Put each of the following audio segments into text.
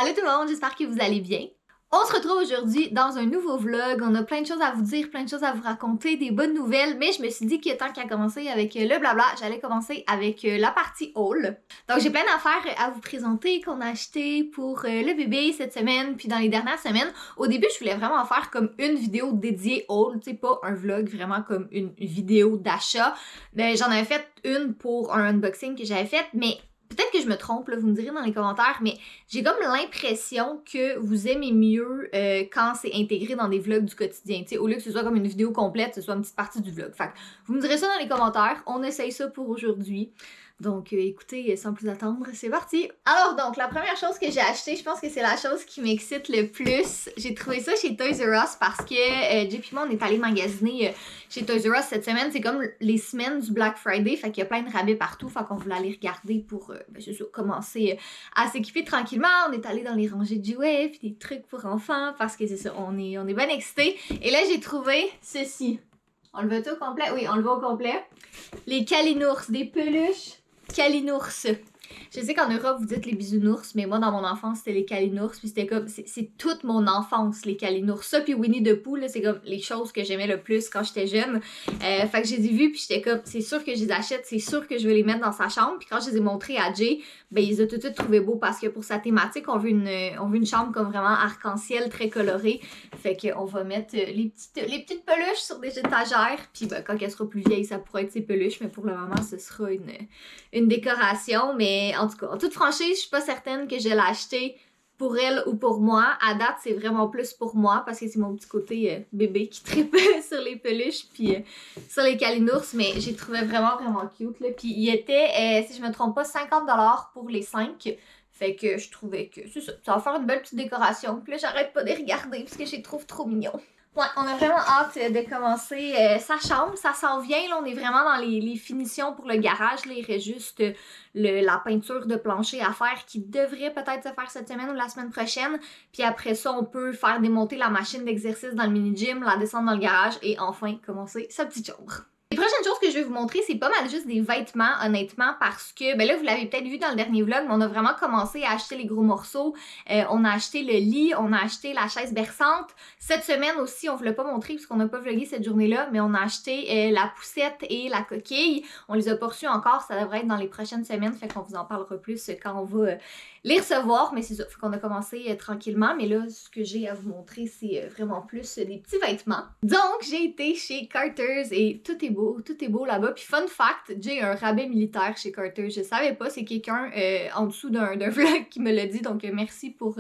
Allô tout le monde, j'espère que vous allez bien. On se retrouve aujourd'hui dans un nouveau vlog, on a plein de choses à vous dire, plein de choses à vous raconter, des bonnes nouvelles, mais je me suis dit que tant qu'à commencer avec le blabla, j'allais commencer avec la partie haul. Donc j'ai plein d'affaires à vous présenter qu'on a acheté pour le bébé cette semaine, puis dans les dernières semaines. Au début, je voulais vraiment faire comme une vidéo dédiée haul, tu sais, pas un vlog, vraiment comme une vidéo d'achat. J'en avais fait une pour un unboxing que j'avais fait, mais peut-être que je me trompe, là, vous me direz dans les commentaires, mais j'ai comme l'impression que vous aimez mieux quand c'est intégré dans des vlogs du quotidien. T'sais, au lieu que ce soit comme une vidéo complète, ce soit une petite partie du vlog. Fait que vous me direz ça dans les commentaires. On essaye ça pour aujourd'hui. Donc écoutez, sans plus attendre, c'est parti! Alors donc, la première chose que j'ai achetée, je pense que c'est la chose qui m'excite le plus. J'ai trouvé ça chez Toys R Us parce que Jay et moi, on est allé magasiner chez Toys R Us cette semaine. C'est comme les semaines du Black Friday, fait qu'il y a plein de rabais partout, fait qu'on voulait aller regarder pour c'est ça, commencer à s'équiper tranquillement. On est allé dans les rangées de jouets, puis des trucs pour enfants, parce que c'est ça, on est bien excités. Et là, j'ai trouvé ceci. On le veut tout au complet? Oui, on le veut au complet. Les Kalinours, des peluches Kalinours. Je sais qu'en Europe, vous dites les bisounours, mais moi, dans mon enfance, c'était les Kalinours, puis c'était comme, c'est toute mon enfance, les Kalinours. Ça, puis Winnie the Pooh, là, c'est comme les choses que j'aimais le plus quand j'étais jeune. Fait que j'ai des vues, puis j'étais comme, c'est sûr que je les achète, c'est sûr que je vais les mettre dans sa chambre. Puis quand je les ai montrés à Jay, ben, ils ont tout de suite trouvé beau parce que pour sa thématique, on veut une chambre comme vraiment arc-en-ciel, très colorée. Fait qu'on va mettre les petites peluches sur des étagères, puis ben, quand elle sera plus vieille, ça pourra être ses peluches, mais pour le moment, ce sera une décoration. Mais en tout cas, en toute franchise, je suis pas certaine que je l'ai acheté pour elle ou pour moi. À date, c'est vraiment plus pour moi parce que c'est mon petit côté bébé qui tripe sur les peluches puis sur les Kalinours, mais j'ai trouvé vraiment cute là. Puis il était, si je me trompe pas, 50$ pour les 5. Fait que je trouvais que c'est ça, ça va faire une belle petite décoration. Puis là, j'arrête pas de les regarder parce que je les trouve trop mignons. Ouais, on a vraiment hâte de commencer sa chambre. Ça s'en vient, là, on est vraiment dans les finitions pour le garage. Là, il reste juste la peinture de plancher à faire qui devrait peut-être se faire cette semaine ou la semaine prochaine. Puis après ça, on peut faire démonter la machine d'exercice dans le mini-gym, la descendre dans le garage et enfin commencer sa petite chambre. Les prochaines choses que je vais vous montrer, c'est pas mal juste des vêtements, honnêtement, parce que, ben là, vous l'avez peut-être vu dans le dernier vlog, mais on a vraiment commencé à acheter les gros morceaux. On a acheté le lit, on a acheté la chaise berçante. Cette semaine aussi, on vous l'a pas montré parce qu'on n'a pas vlogué cette journée-là, mais on a acheté la poussette et la coquille. On les a pas reçus encore, ça devrait être dans les prochaines semaines, fait qu'on vous en parlera plus quand on va les recevoir, mais c'est ça, fait qu'on a commencé tranquillement, mais là, ce que j'ai à vous montrer, c'est vraiment plus des petits vêtements. Donc, j'ai été chez Carter's et tout est beau là-bas. Puis fun fact, j'ai un rabais militaire chez Carter's, je savais pas, c'est quelqu'un en dessous d'un vlog qui me l'a dit, donc merci pour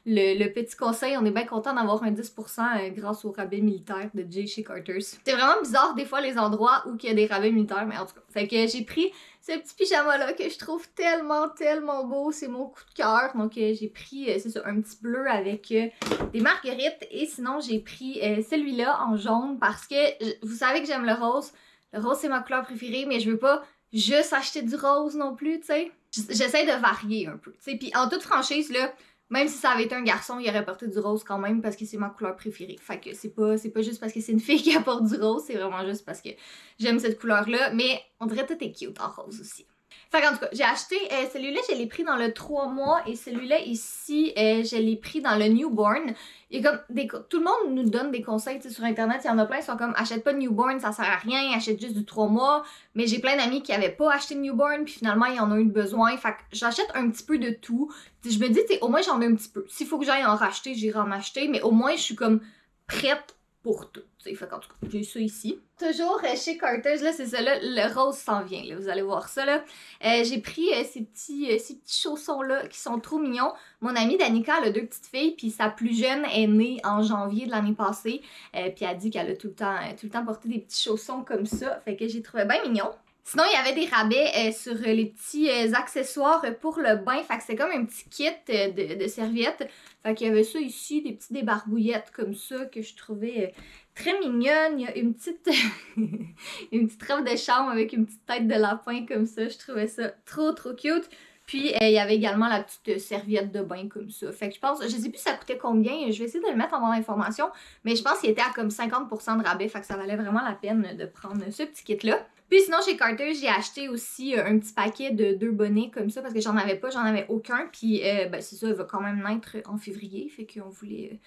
le petit conseil. On est bien content d'avoir un 10% grâce au rabais militaire de Jay chez Carter's. C'est vraiment bizarre des fois les endroits où il y a des rabais militaires, mais en tout cas, fait que j'ai pris ce petit pyjama-là que je trouve tellement beau. C'est mon coup de cœur. Donc, j'ai pris, c'est ça, un petit bleu avec des marguerites. Et sinon, j'ai pris celui-là en jaune parce que vous savez que j'aime le rose. Le rose, c'est ma couleur préférée, mais je veux pas juste acheter du rose non plus, tu sais. J'essaie de varier un peu, tu sais. Puis en toute franchise, là, même si ça avait été un garçon, il aurait porté du rose quand même parce que c'est ma couleur préférée. Fait que c'est pas juste parce que c'est une fille qui apporte du rose, c'est vraiment juste parce que j'aime cette couleur-là. Mais on dirait que tout est cute en rose aussi. Fait qu'en tout cas, j'ai acheté celui-là, je l'ai pris dans le 3 mois et celui-là ici, je l'ai pris dans le newborn. Il y a comme tout le monde nous donne des conseils sur internet, il y en a plein qui sont comme achète pas de newborn, ça sert à rien, achète juste du 3 mois. Mais j'ai plein d'amis qui avaient pas acheté de newborn puis finalement ils en ont eu besoin. Fait que j'achète un petit peu de tout. Je me dis, au moins j'en ai un petit peu. S'il faut que j'aille en racheter, j'irai en acheter, mais au moins je suis comme prête pour tout. Fait qu'en tout cas, j'ai ça ici. Toujours chez Carter's, là, c'est ça, là, le rose s'en vient, là, vous allez voir ça, là. J'ai pris ces petits chaussons-là qui sont trop mignons. Mon amie Danica, elle a 2 petites filles, puis sa plus jeune est née en janvier de l'année passée, puis elle dit qu'elle a tout le temps porté des petits chaussons comme ça, fait que j'ai trouvé bien mignon. Sinon, il y avait des rabais sur les petits accessoires pour le bain. Fait que c'est comme un petit kit de serviettes. Fait qu'il y avait ça ici, des petits débarbouillettes comme ça que je trouvais très mignonne. Il y a une petite une petite robe de chambre avec une petite tête de lapin comme ça. Je trouvais ça trop cute. Puis il y avait également la petite serviette de bain comme ça. Fait que je pense, je sais plus ça coûtait combien, je vais essayer de le mettre en barre d'information, mais je pense qu'il était à comme 50% de rabais, fait que ça valait vraiment la peine de prendre ce petit kit-là. Puis sinon, chez Carter, j'ai acheté aussi un petit paquet de 2 bonnets comme ça parce que j'en avais pas, j'en avais aucun. Puis ben c'est ça, il va quand même naître en février. Fait qu'on voulait...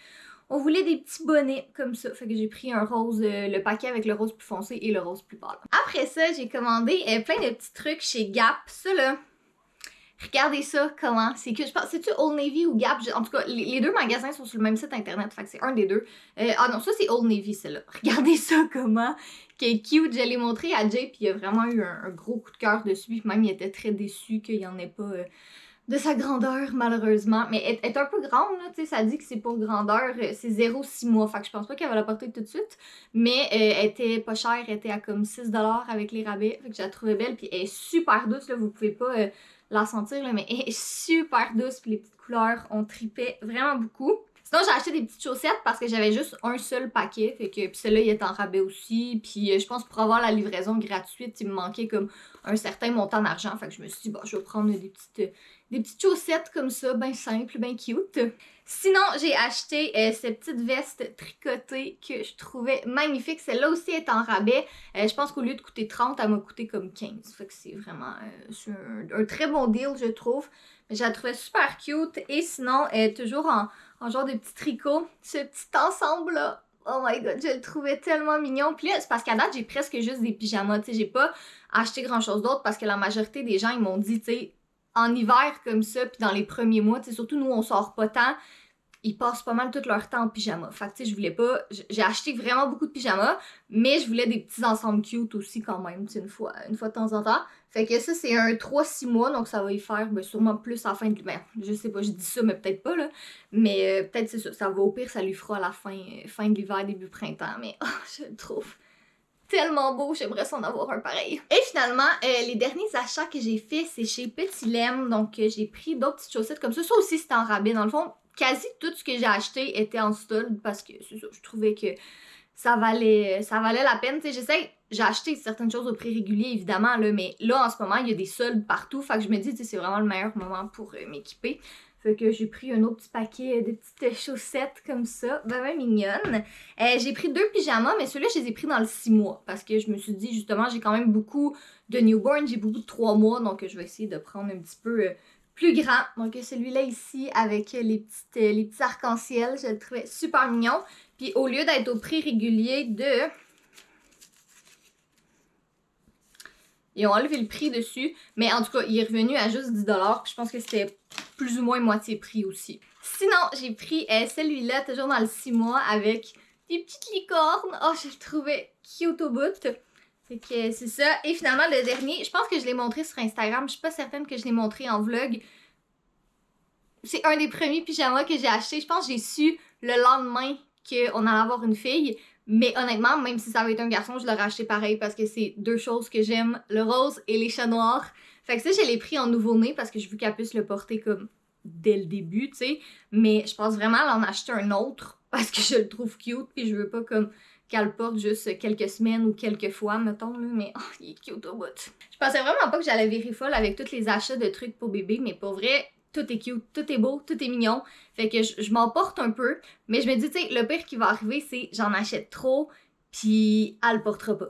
On voulait des petits bonnets comme ça. Fait que j'ai pris un rose, le paquet avec le rose plus foncé et le rose plus pâle. Après ça, j'ai commandé plein de petits trucs chez Gap. Ça là, regardez ça, comment. C'est que je pense, c'est-tu Old Navy ou Gap? En tout cas, les deux magasins sont sur le même site internet. Fait que c'est un des deux. Ah non, ça c'est Old Navy, celle-là. Regardez ça, comment. Qui est cute. Je l'ai montré à Jay, puis il a vraiment eu un gros coup de cœur dessus. Puis même, il était très déçu qu'il n'y en ait pas... de sa grandeur, malheureusement. Mais elle est un peu grande, là, tu sais, ça dit que c'est pour grandeur, c'est 0,6 mois. Fait que je pense pas qu'elle va la porter tout de suite. Mais elle était pas chère, elle était à comme 6$ avec les rabais. Fait que je la trouvais belle, puis elle est super douce, là, vous pouvez pas la sentir, là, mais elle est super douce, puis les petites couleurs, on tripait vraiment beaucoup. Sinon, j'ai acheté des petites chaussettes parce que j'avais juste un seul paquet. Fait que, puis celle-là, il est en rabais aussi. Puis je pense pour avoir la livraison gratuite, il me manquait comme un certain montant d'argent. Fait que je me suis dit, bon, je vais prendre des petites chaussettes comme ça, bien simples, bien cute. Sinon, j'ai acheté cette petite veste tricotée que je trouvais magnifique. Celle-là aussi est en rabais. Je pense qu'au lieu de coûter 30, elle m'a coûté comme 15. Fait que c'est vraiment un très bon deal, je trouve. Mais je la trouvais super cute. Et sinon, toujours en genre de petit tricot. Ce petit ensemble-là, oh my god, je le trouvais tellement mignon. Puis là, c'est parce qu'à date, j'ai presque juste des pyjamas. Tu sais, j'ai pas acheté grand-chose d'autre parce que la majorité des gens, ils m'ont dit, tu sais, en hiver comme ça, puis dans les premiers mois, tu sais, surtout nous, on sort pas tant, ils passent pas mal tout leur temps en pyjama. Fait que tu sais, je voulais pas... J'ai acheté vraiment beaucoup de pyjamas, mais je voulais des petits ensembles cute aussi quand même, tu sais, une fois de temps en temps. Fait que ça, c'est un 3-6 mois, donc ça va y faire sûrement plus à la fin de l'hiver. Je sais pas, je dis ça, mais peut-être pas, là. Mais peut-être c'est ça, ça va au pire, ça lui fera à la fin de l'hiver, début printemps. Mais oh, je le trouve tellement beau, j'aimerais s'en avoir un pareil. Et finalement, les derniers achats que j'ai fait, c'est chez Petit Lem. Donc j'ai pris d'autres petites chaussettes comme ça. Ça aussi, c'était en rabais. Dans le fond, quasi tout ce que j'ai acheté était en solde parce que c'est ça, je trouvais que ça valait la peine. Tu sais, j'ai acheté certaines choses au prix régulier, évidemment, là, mais là, en ce moment, il y a des soldes partout. Fait que je me dis, tu sais, c'est vraiment le meilleur moment pour m'équiper. Fait que j'ai pris un autre petit paquet de petites chaussettes comme ça, vraiment mignonnes. J'ai pris 2 pyjamas, mais ceux-là, je les ai pris dans le 6 mois. Parce que je me suis dit, justement, j'ai quand même beaucoup de newborn, j'ai beaucoup de 3 mois, donc je vais essayer de prendre un petit peu plus grand. Donc celui-là ici, avec les petits arcs-en-ciel, je le trouvais super mignon. Puis au lieu d'être au prix régulier de... Ils ont enlevé le prix dessus, mais en tout cas, il est revenu à juste 10$. Puis je pense que c'était plus ou moins moitié prix aussi. Sinon, j'ai pris celui-là, toujours dans le 6 mois, avec des petites licornes. Oh, je le trouvais cute au bout. Fait que c'est ça. Et finalement, le dernier, je pense que je l'ai montré sur Instagram. Je suis pas certaine que je l'ai montré en vlog. C'est un des premiers pyjamas que j'ai acheté. Je pense que j'ai su le lendemain qu'on allait avoir une fille. Mais honnêtement, même si ça avait été un garçon, je l'aurais acheté pareil parce que c'est 2 choses que j'aime, le rose et les chats noirs. Fait que ça, je l'ai pris en nouveau-né parce que je veux qu'elle puisse le porter comme dès le début, tu sais. Mais je pense vraiment à en acheter un autre parce que je le trouve cute puis je veux pas comme qu'elle le porte juste quelques semaines ou quelques fois, mettons, là. Mais oh, il est cute au bout. Je pensais vraiment pas que j'allais virer folle avec tous les achats de trucs pour bébé, mais pour vrai... Tout est cute, tout est beau, tout est mignon. Fait que je m'en porte un peu. Mais je me dis, tu sais, le pire qui va arriver, c'est j'en achète trop, puis elle le portera pas.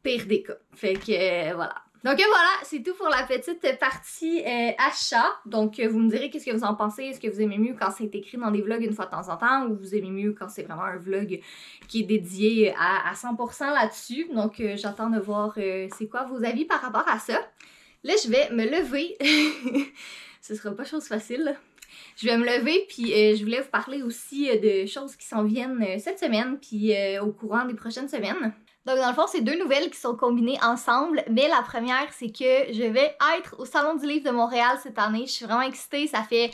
Pire des cas. Fait que voilà. Donc voilà, c'est tout pour la petite partie achat. Donc vous me direz qu'est-ce que vous en pensez. Est-ce que vous aimez mieux quand c'est écrit dans des vlogs une fois de temps en temps ou vous aimez mieux quand c'est vraiment un vlog qui est dédié à 100% là-dessus. Donc j'attends de voir c'est quoi vos avis par rapport à ça. Là, je vais me lever. Ce sera pas chose facile. Je vais me lever, puis je voulais vous parler aussi de choses qui s'en viennent cette semaine, puis au courant des prochaines semaines. Donc dans le fond, c'est 2 nouvelles qui sont combinées ensemble, mais la première, c'est que je vais être au Salon du Livre de Montréal cette année. Je suis vraiment excitée, ça fait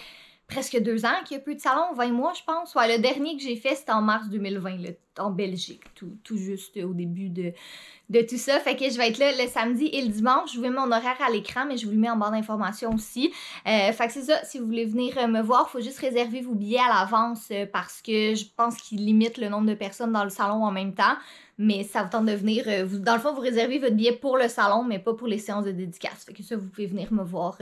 presque 2 ans qu'il n'y a plus de salon, 20 mois je pense. Ouais, le dernier que j'ai fait, c'était en mars 2020, là, en Belgique, tout juste au début de tout ça. Fait que je vais être là le samedi et le dimanche. Je vous mets mon horaire à l'écran, mais je vous le mets en barre d'informations aussi. Fait que c'est ça, si vous voulez venir me voir, il faut juste réserver vos billets à l'avance parce que je pense qu'ils limitent le nombre de personnes dans le salon en même temps. Mais ça vous tente de venir, dans le fond, vous réservez votre billet pour le salon, mais pas pour les séances de dédicace. Fait que ça, vous pouvez venir me voir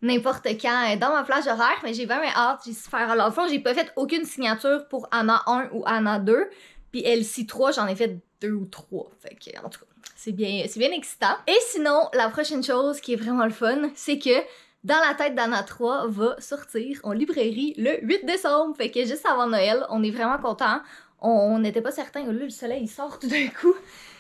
n'importe quand dans ma plage horaire. Mais j'ai vraiment hâte, j'ai super hâte. Dans le fond, j'ai pas fait aucune signature pour Anna 1 ou Anna 2. Puis LC 3, j'en ai fait 2 ou 3. Fait que, en tout cas, c'est bien excitant. Et sinon, la prochaine chose qui est vraiment le fun, c'est que Dans la tête d'Anna 3 va sortir en librairie le 8 décembre. Fait que juste avant Noël, on est vraiment contents. On n'était pas certain, là le soleil il sort tout d'un coup.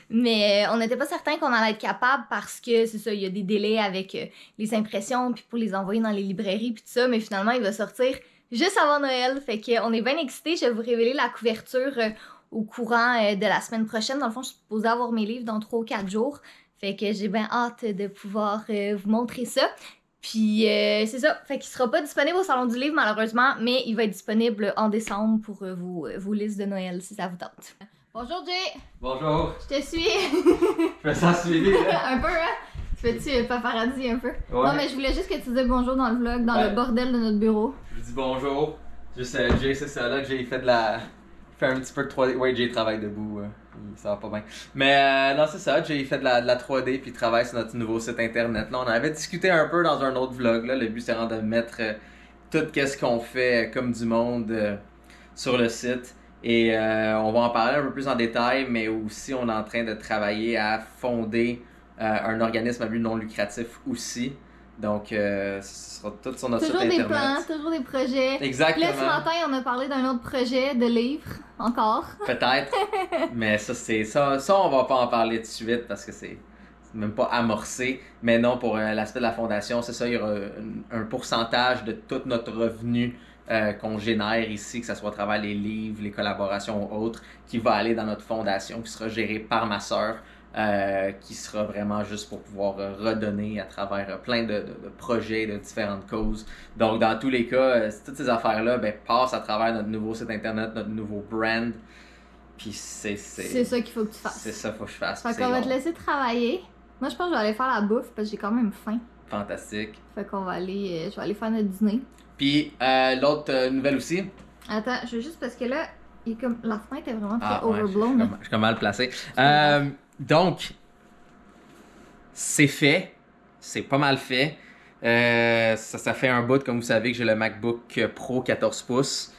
Mais on n'était pas certain qu'on allait être capable parce que c'est ça, il y a des délais avec les impressions puis pour les envoyer dans les librairies puis tout ça. Mais finalement, il va sortir juste avant Noël. Fait qu'on est bien excités. Je vais vous révéler la couverture au courant de la semaine prochaine. Dans le fond, je suis supposée avoir mes livres dans 3 ou 4 jours. Fait que j'ai bien hâte de pouvoir vous montrer ça. Puis c'est ça, fait qu'il sera pas disponible au Salon du Livre malheureusement, mais il va être disponible en décembre pour vos listes de Noël si ça vous tente. Bonjour Jay! Bonjour! Je te suis! Je me sens suivi là! Un peu hein? Tu fais-tu paparazzi un peu? Ouais. Non mais je voulais juste que tu dises bonjour dans le vlog, dans Ouais. le bordel de notre bureau. Je vous dis bonjour. Juste Jay, c'est ça là, Jay fait fait un petit peu de 3D. Ouais, Jay travaille debout, ça va pas bien. Mais non, c'est ça, Jay fait de la 3D puis il travaille sur notre nouveau site internet. Là, on en avait discuté un peu dans un autre vlog. Là. Le but c'est vraiment de mettre tout ce qu'on fait comme du monde sur le site. Et on va en parler un peu plus en détail, mais aussi on est en train de travailler à fonder un organisme à but non lucratif aussi. Donc, ce sera tout sur notre Toujours site des internet. plans, toujours des projets. Exactement. Là ce matin on a parlé d'un autre projet de livre, encore. Peut-être. Mais ça, on va pas en parler tout de suite parce que c'est même pas amorcé. Mais non, pour l'aspect de la fondation, c'est ça, il y aura un pourcentage de tout notre revenu qu'on génère ici, que ce soit à travers les livres, les collaborations ou autres, qui va aller dans notre fondation, qui sera gérée par ma sœur. Qui sera vraiment juste pour pouvoir redonner à travers plein de projets de différentes causes. Donc, dans tous les cas, toutes ces affaires-là passent à travers notre nouveau site internet, notre nouveau brand. Puis c'est ça qu'il faut que tu fasses. C'est ça qu'il faut que je fasse. Fait qu'on va te laisser travailler. Moi, je pense que je vais aller faire la bouffe parce que j'ai quand même faim. Fantastique. Fait qu'on va aller, je vais aller faire notre dîner. Puis l'autre nouvelle aussi. Attends, je veux juste parce que là, il est comme la fenêtre est vraiment très Ouais, overblown. je suis comme mal placé. Donc, c'est fait. C'est pas mal fait. Ça fait un bout, comme vous savez, que j'ai le MacBook Pro 14 pouces.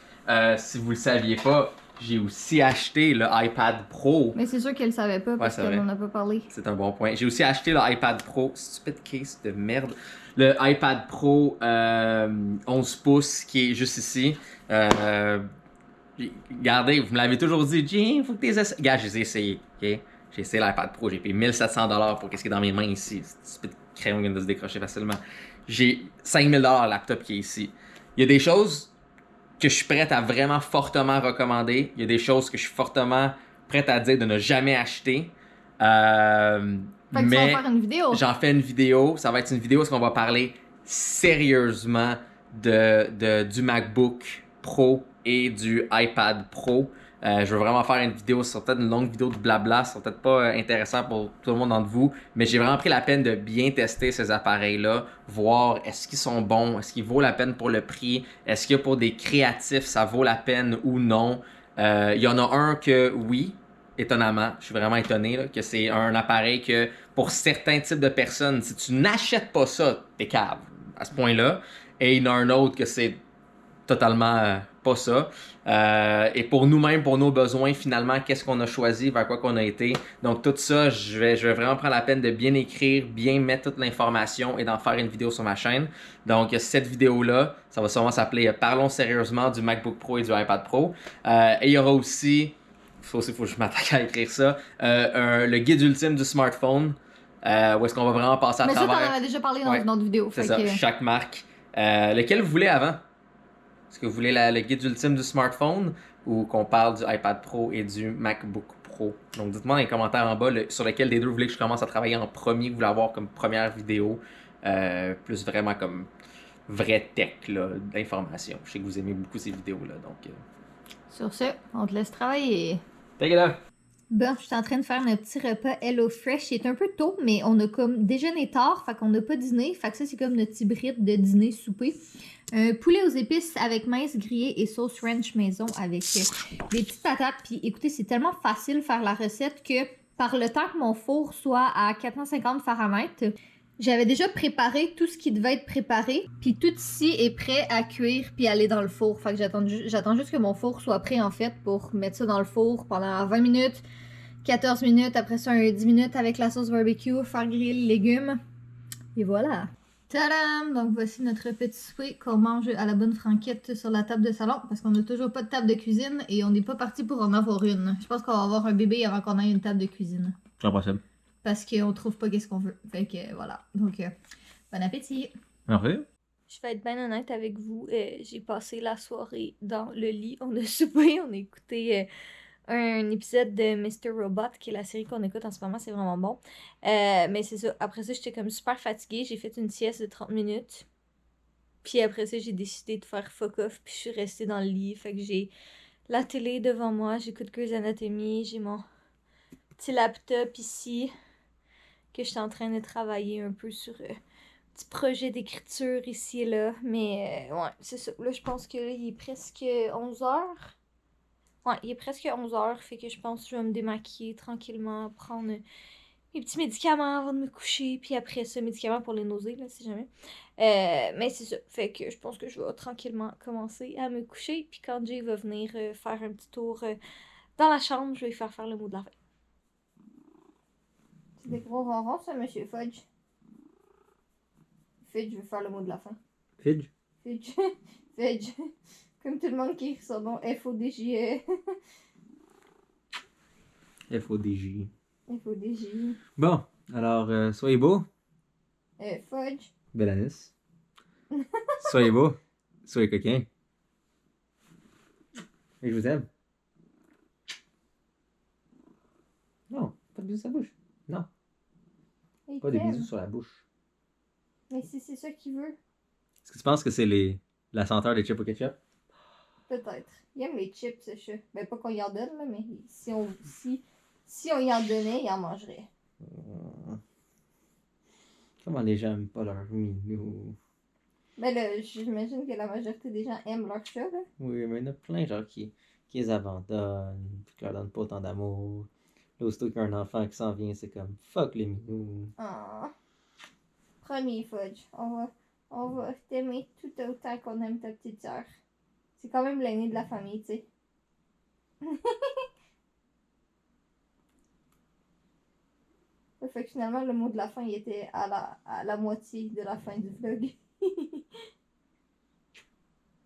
Si vous le saviez pas, j'ai aussi acheté le iPad Pro. Mais c'est sûr qu'elle le savait pas parce qu'elle en a pas parlé. C'est un bon point. J'ai aussi acheté le iPad Pro. Stupid case de merde. Le iPad Pro 11 pouces qui est juste ici. Regardez, vous me l'avez toujours dit, Jim, faut que tu les essayes. Regarde, je les ai essayés. Okay? J'ai essayé l'iPad Pro. J'ai payé 1700$ pour ce qui est dans mes mains ici. Ce stupide crayon vient de se décrocher facilement. J'ai 5000$ le laptop qui est ici. Il y a des choses que je suis prête à vraiment fortement recommander. Il y a des choses que je suis fortement prête à dire de ne jamais acheter. Fait que tu vas faire une vidéo. J'en fais une vidéo. Ça va être une vidéo où on va parler sérieusement du MacBook Pro et du iPad Pro. Je veux vraiment faire une vidéo, c'est peut-être une longue vidéo de blabla, c'est peut-être pas intéressant pour tout le monde d'entre vous, mais j'ai vraiment pris la peine de bien tester ces appareils-là, voir est-ce qu'ils sont bons, est-ce qu'ils vaut la peine pour le prix, est-ce que pour des créatifs ça vaut la peine ou non. Il y en a un que oui, étonnamment, je suis vraiment étonné là, que c'est un appareil que pour certains types de personnes, si tu n'achètes pas ça, t'es cave à ce point-là, et il y en a un autre que c'est totalement pas ça. Et pour nous-mêmes, pour nos besoins, finalement, qu'est-ce qu'on a choisi, vers quoi qu'on a été. Donc tout ça, je vais vraiment prendre la peine de bien écrire, bien mettre toute l'information et d'en faire une vidéo sur ma chaîne. Donc cette vidéo-là, ça va sûrement s'appeler « Parlons sérieusement du MacBook Pro et du iPad Pro ». Et il y aura aussi, faut que je m'attaque à écrire ça, le guide ultime du smartphone, où est-ce qu'on va vraiment passer à travers... Mais ça, t'en avais déjà parlé dans une autre vidéo. C'est ça, chaque marque. Lequel vous voulez avant? Est-ce que vous voulez le guide ultime du smartphone ou qu'on parle du iPad Pro et du MacBook Pro? Donc dites-moi dans les commentaires en bas sur lequel des deux vous voulez que je commence à travailler en premier, que vous voulez avoir comme première vidéo, plus vraiment comme vraie tech d'information. Je sais que vous aimez beaucoup ces vidéos-là, donc... Sur ce, on te laisse travailler. Take it up! Bon, je suis en train de faire notre petit repas HelloFresh. Il est un peu tôt, mais on a comme déjeuné tard, fait qu'on n'a pas dîné. Fait que ça, c'est comme notre hybride de dîner-souper. Poulet aux épices avec mince grillée et sauce ranch maison avec des petites patates. Puis écoutez, c'est tellement facile de faire la recette que par le temps que mon four soit à 450 Fahrenheit, j'avais déjà préparé tout ce qui devait être préparé. Puis tout ici est prêt à cuire puis aller dans le four. Fait que j'attends juste que mon four soit prêt en fait pour mettre ça dans le four pendant 20 minutes. 14 minutes, après ça, 10 minutes avec la sauce barbecue, faire griller les légumes. Et voilà. Tadam! Donc voici notre petit souper qu'on mange à la bonne franquette sur la table de salon parce qu'on n'a toujours pas de table de cuisine et on n'est pas parti pour en avoir une. Je pense qu'on va avoir un bébé avant qu'on ait une table de cuisine. C'est impossible. Parce qu'on trouve pas qu'est-ce qu'on veut. Fait que voilà. Donc, bon appétit! Parfait. Je vais être bien honnête avec vous. J'ai passé la soirée dans le lit. On a soupé, on a écouté un épisode de Mr. Robot, qui est la série qu'on écoute en ce moment. C'est vraiment bon. Mais c'est ça. Après ça, j'étais comme super fatiguée. J'ai fait une sieste de 30 minutes. Puis après ça, j'ai décidé de faire fuck off. Puis je suis restée dans le lit. Fait que j'ai la télé devant moi. J'écoute Grey's Anatomy. J'ai mon petit laptop ici. Que je suis en train de travailler un peu sur petit projet d'écriture ici et là. Mais ouais, c'est ça. Là, je pense que là, il est presque 11h. Ouais, il est presque 11h. Fait que je pense que je vais me démaquiller tranquillement, prendre mes petits médicaments avant de me coucher. Puis après ça, médicaments pour les nausées, là, si jamais. Mais c'est ça. Fait que je pense que je vais tranquillement commencer à me coucher. Puis quand Jay va venir faire un petit tour dans la chambre, je vais lui faire le mot de la fin. C'est des gros ronrons, ça, monsieur Fudge. Fudge veut faire le mot de la fin. Fidge? Fudge. Fudge. Comme tout le monde qui écrit son nom, F-O-D-J-E. F-O-D-J. F-O-D-J. Bon, alors, soyez beau. Fudge. Bélanis. Soyez beau. Soyez coquin. Et je vous aime. Non, pas de bisous sur la bouche. Non, Il pas de t'aime. bisous sur la bouche. Mais si c'est ça qu'il veut, Est-ce que tu penses que c'est la senteur des chips au ketchup? peut-être. Il aime les chips, ce chat. Ben, pas qu'on y en donne, là, mais si on y en donnait, il en mangerait. Comment les gens aiment pas leur minou? Ben là, j'imagine que la majorité des gens aiment leur chat, là. Oui, mais il y en a plein, genre, qui les abandonnent, qui leur donnent pas autant d'amour. Là, aussitôt qu'il y a un enfant qui s'en vient, c'est comme fuck les minous. Ah. Promis, Fudge. On va t'aimer tout autant qu'on aime ta petite sœur. C'est quand même l'aîné de la famille, tu sais. Fait que finalement, le mot de la fin, il était à la moitié de la fin du vlog.